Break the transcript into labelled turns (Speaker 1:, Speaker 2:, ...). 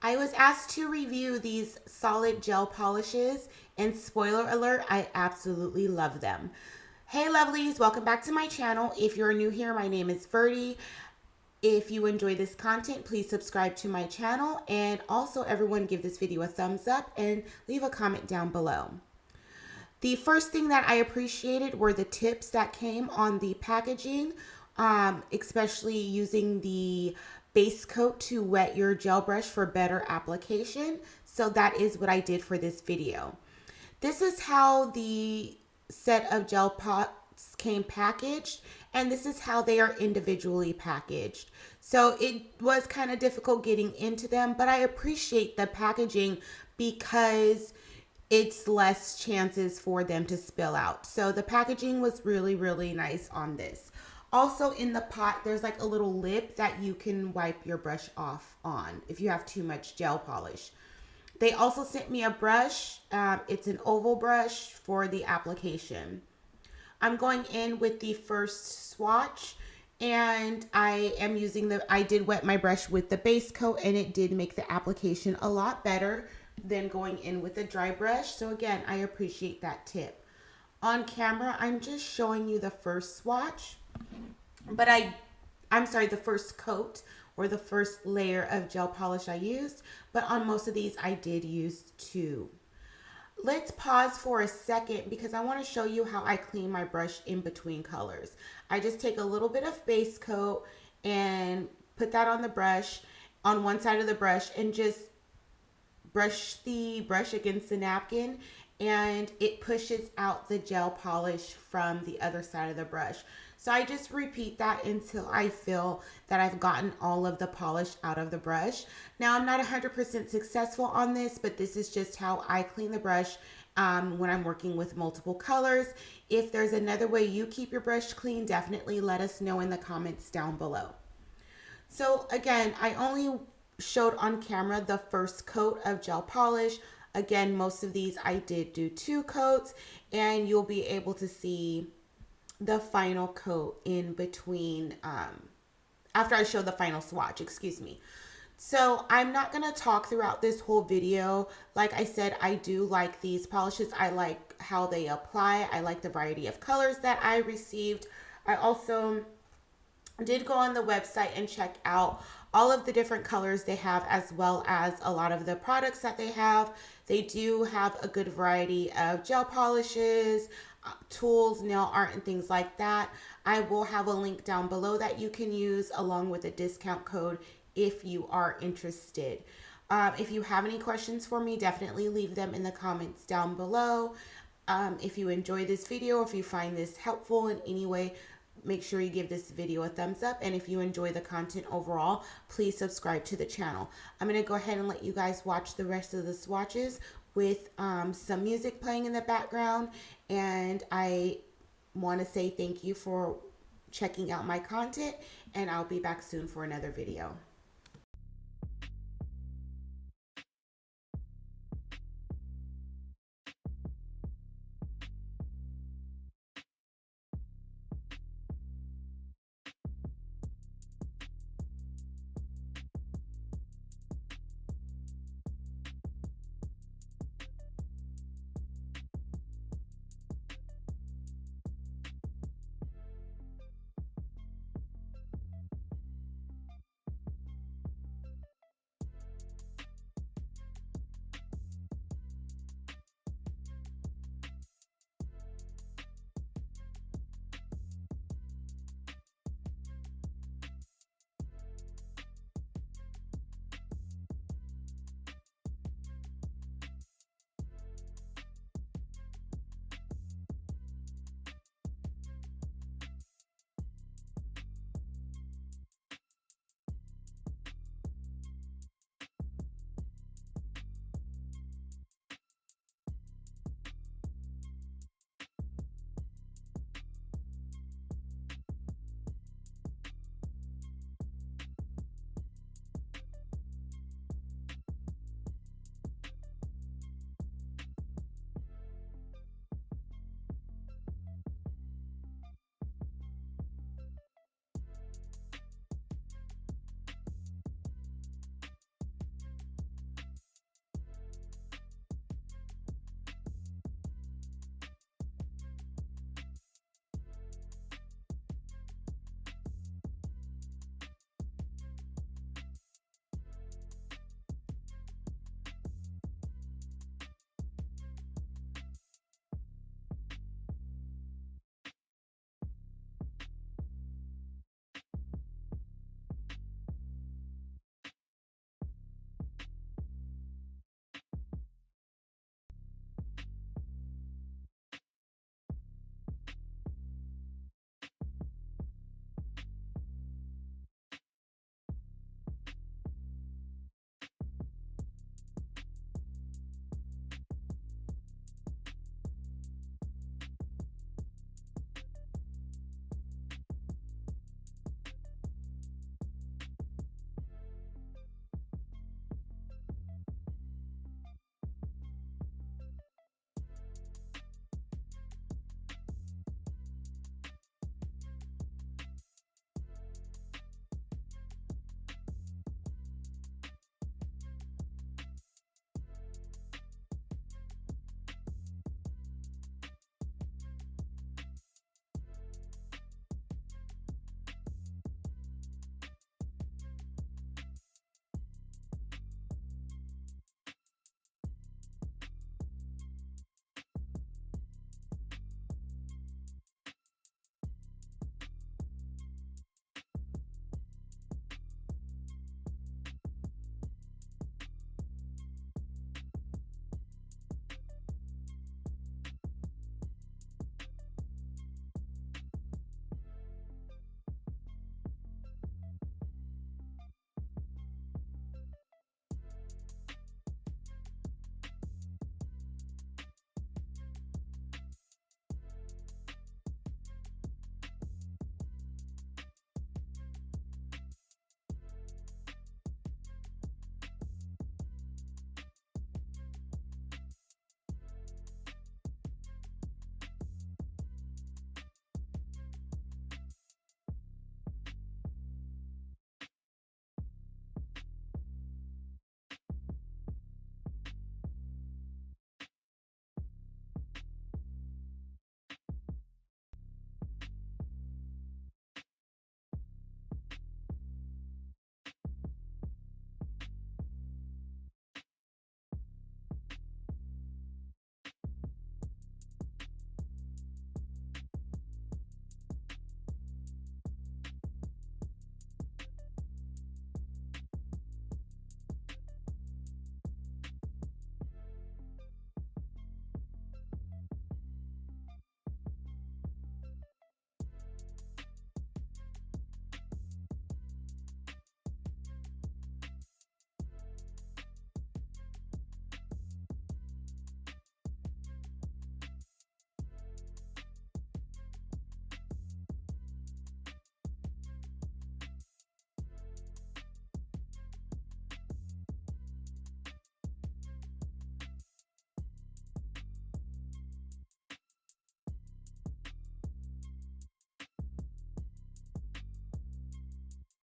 Speaker 1: I was asked to review these solid gel polishes, and spoiler alert, I absolutely love them. Hey lovelies, welcome back to my channel. If you're new here, my name is Verdie. If you enjoy this content, please subscribe to my channel, and also everyone give this video a thumbs up and leave a comment down below. The first thing that I appreciated were the tips that came on the packaging, especially using the base coat to wet your gel brush for better application. So that is what I did for this video. This is how the set of gel pots came packaged, and this is how they are individually packaged. So it was kind of difficult getting into them, but I appreciate the packaging because it's less chances for them to spill out. So the packaging was really, really nice on this. Also in the pot, there's like a little lip that you can wipe your brush off on if you have too much gel polish. They also sent me a brush. It's an oval brush for the application. I'm going in with the first swatch, and I did wet my brush with the base coat, and it did make the application a lot better than going in with a dry brush. So again, I appreciate that tip. On camera, I'm just showing you the first swatch, but I'm sorry, the first coat or the first layer of gel polish I used, but on most of these I did use two. Let's pause for a second because I want to show you how I clean my brush in between colors. I just take a little bit of base coat and put that on the brush, on one side of the brush, and just brush the brush against the napkin, and it pushes out the gel polish from the other side of the brush. So I just repeat that until I feel that I've gotten all of the polish out of the brush. Now I'm not 100% successful on this, but this is just how I clean the brush when I'm working with multiple colors. If there's another way you keep your brush clean, definitely let us know in the comments down below. So again, I only showed on camera the first coat of gel polish. Again, most of these I did do two coats, and you'll be able to see the final coat in between after I show the final swatch, excuse me. So I'm not going to talk throughout this whole video. Like I said, I do like these polishes. I like how they apply. I like the variety of colors that I received. I also did go on the website and check out all of the different colors they have, as well as a lot of the products that they have. They do have a good variety of gel polishes, tools, nail art, and things like that. I will have a link down below that you can use along with a discount code if you are interested. If you have any questions for me, definitely leave them in the comments down below. If you enjoy this video, if you find this helpful in any way, make sure you give this video a thumbs up. And if you enjoy the content overall, please subscribe to the channel. I'm going to go ahead and let you guys watch the rest of the swatches with some music playing in the background. And I want to say thank you for checking out my content, and I'll be back soon for another video.